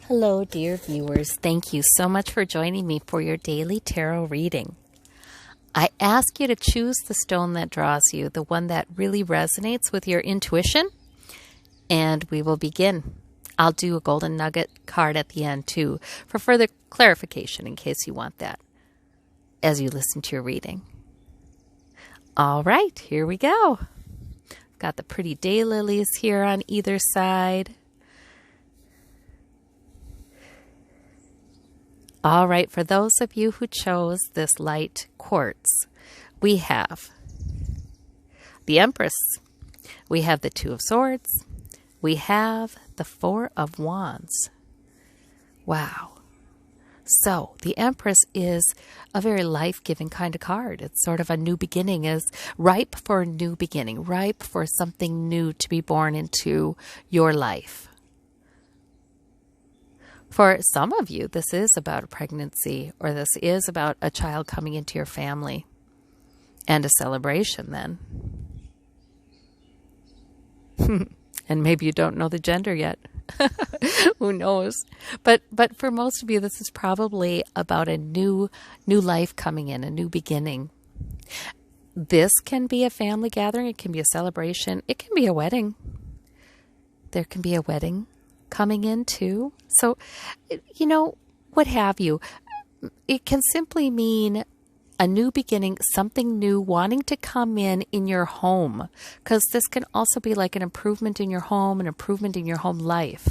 Hello, dear viewers. Thank you so much for joining me for your daily tarot reading. I ask you to choose the stone that draws you, the one that really resonates with your intuition, and we will begin. I'll do a golden nugget card at the end too for further clarification in case you want that as you listen to your reading. All right, here we go. Got the pretty daylilies here on either side. All right, for those of you who chose this light quartz, we have the Empress, we have the Two of Swords, we have the Four of Wands. Wow. So the Empress is a very life-giving kind of card. It's sort of a new beginning, is ripe for a new beginning, ripe for something new to be born into your life. For some of you, this is about a pregnancy, or this is about a child coming into your family and a celebration then. And maybe you don't know the gender yet. Who knows? But for most of you, this is probably about a new life coming in, a new beginning. This can be a family gathering. It can be a celebration. It can be a wedding. There can be a wedding coming in too. So, what have you. It can simply mean a new beginning, something new wanting to come in your home. Because this can also be like an improvement in your home, an improvement in your home life.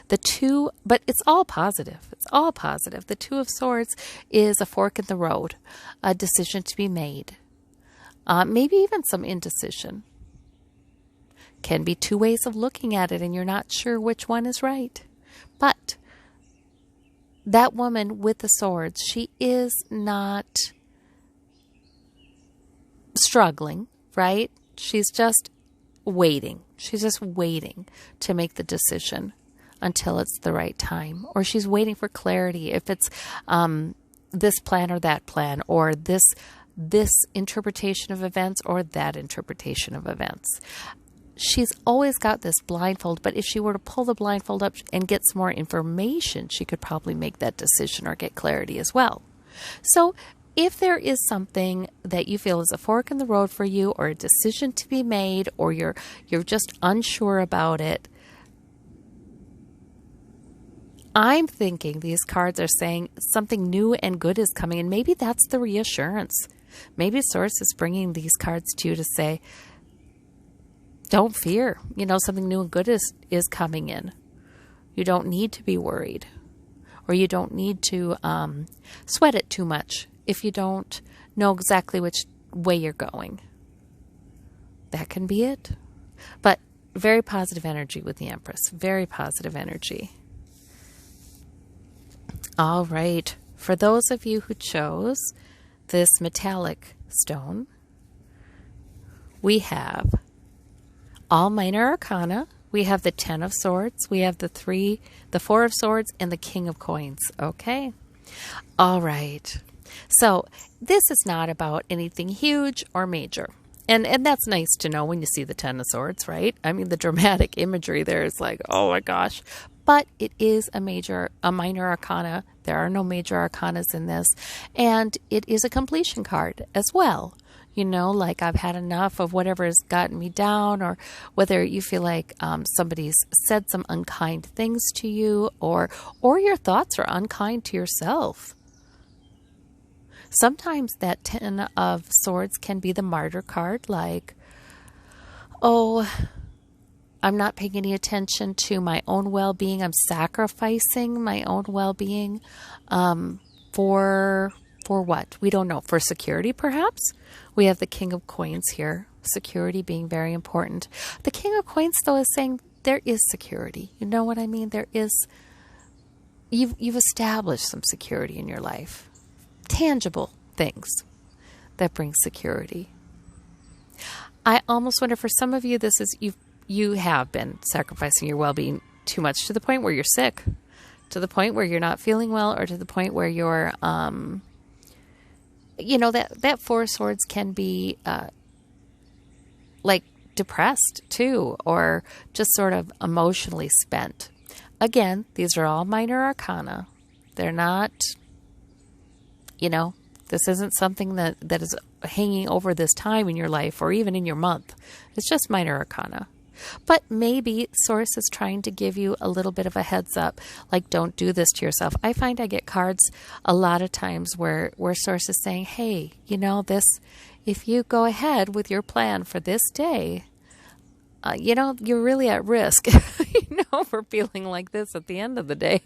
But it's all positive. It's all positive. The Two of Swords is a fork in the road, a decision to be made. Maybe even some indecision. Can be two ways of looking at it and you're not sure which one is right. But that woman with the swords, she is not struggling, right? She's just waiting. She's just waiting to make the decision until it's the right time. Or she's waiting for clarity if it's this plan or that plan, or this interpretation of events or that interpretation of events. She's always got this blindfold, but if she were to pull the blindfold up and get some more information, she could probably make that decision or get clarity as well. So if there is something that you feel is a fork in the road for you, or a decision to be made, or you're just unsure about it, I'm thinking these cards are saying something new and good is coming, and maybe that's the reassurance. Maybe Source is bringing these cards to you to say, don't fear, something new and good is coming in. You don't need to be worried, or you don't need to sweat it too much if you don't know exactly which way you're going. That can be it. But very positive energy with the Empress. Very positive energy. All right. For those of you who chose this metallic stone, we have all minor arcana. We have the Ten of Swords. We have the Four of Swords, and the King of Coins. Okay. All right. So this is not about anything huge or major. And that's nice to know when you see the Ten of Swords, right? I mean, the dramatic imagery there is like, oh my gosh. But it is a minor arcana. There are no major arcanas in this. And it is a completion card as well. Like I've had enough of whatever has gotten me down, or whether you feel like somebody's said some unkind things to you, or your thoughts are unkind to yourself. Sometimes that Ten of Swords can be the martyr card, like, oh, I'm not paying any attention to my own well-being. I'm sacrificing my own well-being for what? We don't know. For security, perhaps? We have the King of Coins here. Security being very important. The King of Coins, though, is saying there is security. You know what I mean? There is. You've established some security in your life. Tangible things that bring security. I almost wonder, for some of you, this is you have been sacrificing your well-being too much, to the point where you're sick, to the point where you're not feeling well, or to the point where you're that Four of Swords can be like depressed too, or just sort of emotionally spent. Again, these are all minor arcana. They're not, this isn't something that is hanging over this time in your life or even in your month. It's just minor arcana. But maybe Source is trying to give you a little bit of a heads up, like don't do this to yourself. I find I get cards a lot of times where Source is saying, hey, if you go ahead with your plan for this day, you're really at risk, for feeling like this at the end of the day.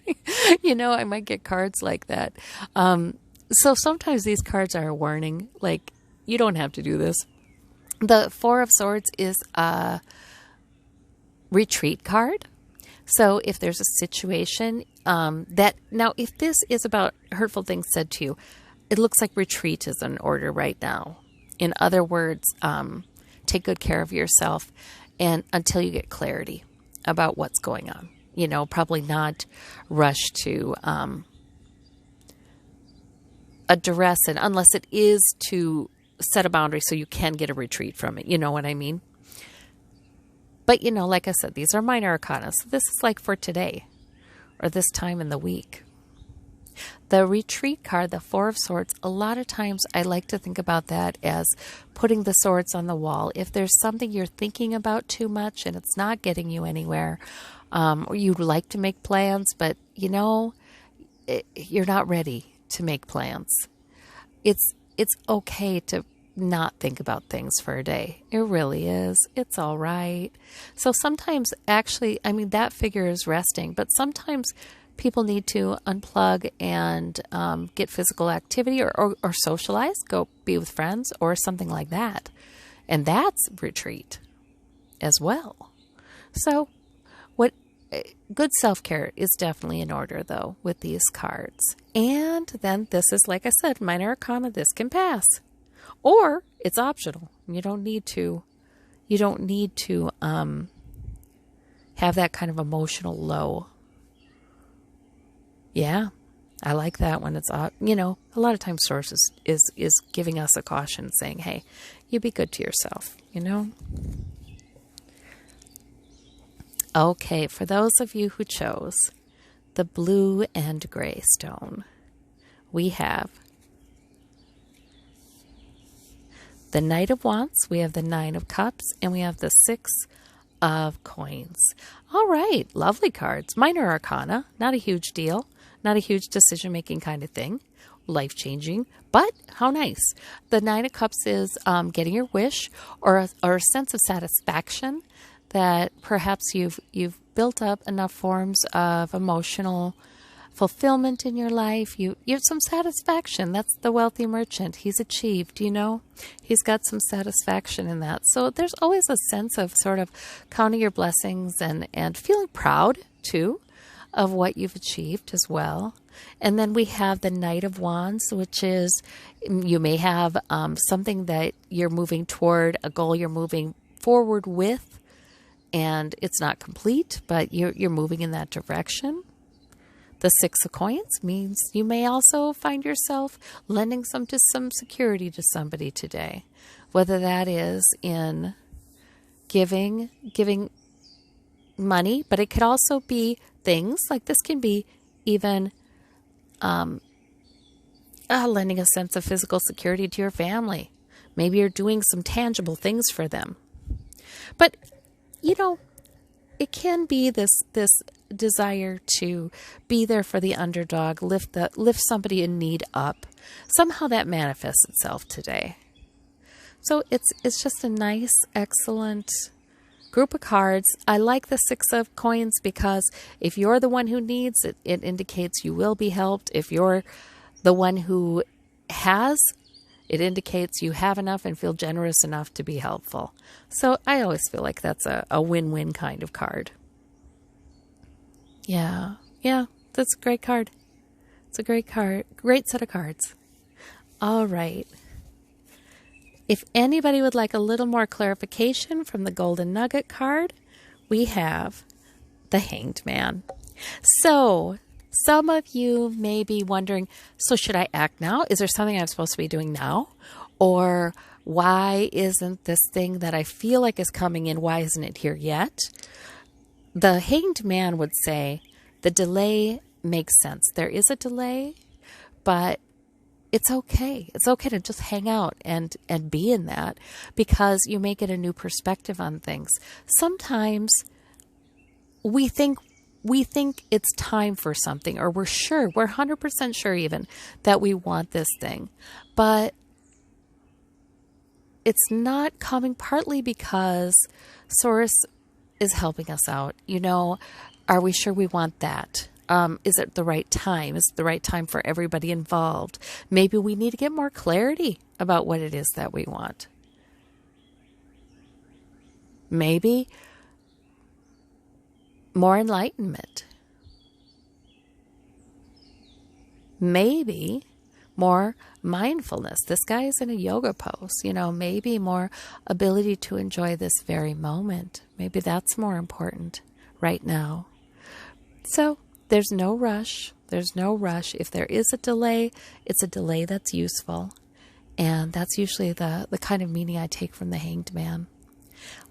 I might get cards like that. So sometimes these cards are a warning, like you don't have to do this. The Four of Swords is a retreat card. So if there's a situation if this is about hurtful things said to you, it looks like retreat is in order right now. In other words, take good care of yourself and until you get clarity about what's going on. Probably not rush to address it unless it is to set a boundary so you can get a retreat from it. You know what I mean? But, like I said, these are minor arcana. So this is like for today or this time in the week. The retreat card, the Four of Swords, a lot of times I like to think about that as putting the swords on the wall. If there's something you're thinking about too much and it's not getting you anywhere, or you'd like to make plans, but, you're not ready to make plans. It's okay to not think about things for a day. It really is. It's all right. So sometimes actually, that figure is resting, but sometimes people need to unplug and get physical activity or socialize, go be with friends or something like that. And that's retreat as well. So good self-care is definitely in order, though, with these cards. And then this is, like I said, minor arcana. This can pass. Or it's optional. You don't need to have that kind of emotional low. Yeah, I like that when it's, a lot of times Source is giving us a caution saying, hey, you be good to yourself, Okay, for those of you who chose the blue and gray stone, we have the Knight of Wands, we have the Nine of Cups, and we have the Six of Coins. All right, lovely cards. Minor arcana, not a huge deal, not a huge decision-making kind of thing, life-changing, but how nice. The Nine of Cups is getting your wish or a sense of satisfaction that perhaps you've built up enough forms of emotional fulfillment in your life. You have some satisfaction. That's the wealthy merchant. He's achieved, He's got some satisfaction in that. So there's always a sense of sort of counting your blessings and feeling proud, too, of what you've achieved as well. And then we have the Knight of Wands, which is you may have something that you're moving toward, a goal you're moving forward with, and it's not complete, but you're moving in that direction. The Six of Coins means you may also find yourself lending some security to somebody today, whether that is in giving money, but it could also be things like this can be even lending a sense of physical security to your family. Maybe you're doing some tangible things for them. But it can be this desire to be there for the underdog, lift somebody in need up. Somehow that manifests itself today. So it's just a nice, excellent group of cards. I like the Six of Coins because if you're the one who needs it, it indicates you will be helped. If you're the one who has, it indicates you have enough and feel generous enough to be helpful. So I always feel like that's a win-win kind of card. Yeah, that's a great card. It's a great card, great set of cards. All right. If anybody would like a little more clarification from the Golden Nugget card, we have the Hanged Man. So some of you may be wondering, so should I act now? Is there something I'm supposed to be doing now? Or why isn't this thing that I feel like is coming in, why isn't it here yet? The Hanged Man would say, The delay makes sense. There is a delay, but it's okay. It's okay to just hang out and be in that, because you may get a new perspective on things. Sometimes we think it's time for something, or we're 100% sure even that we want this thing, but it's not coming, partly because Source is helping us out. Are we sure we want that? Is it the right time? Is it the right time for everybody involved? Maybe we need to get more clarity about what it is that we want. Maybe more enlightenment. Maybe more mindfulness. This guy is in a yoga pose, maybe more ability to enjoy this very moment. Maybe that's more important right now. So there's no rush. There's no rush. If there is a delay, it's a delay that's useful. And that's usually the kind of meaning I take from the Hanged Man.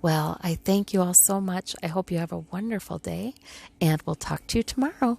Well, I thank you all so much. I hope you have a wonderful day, and we'll talk to you tomorrow.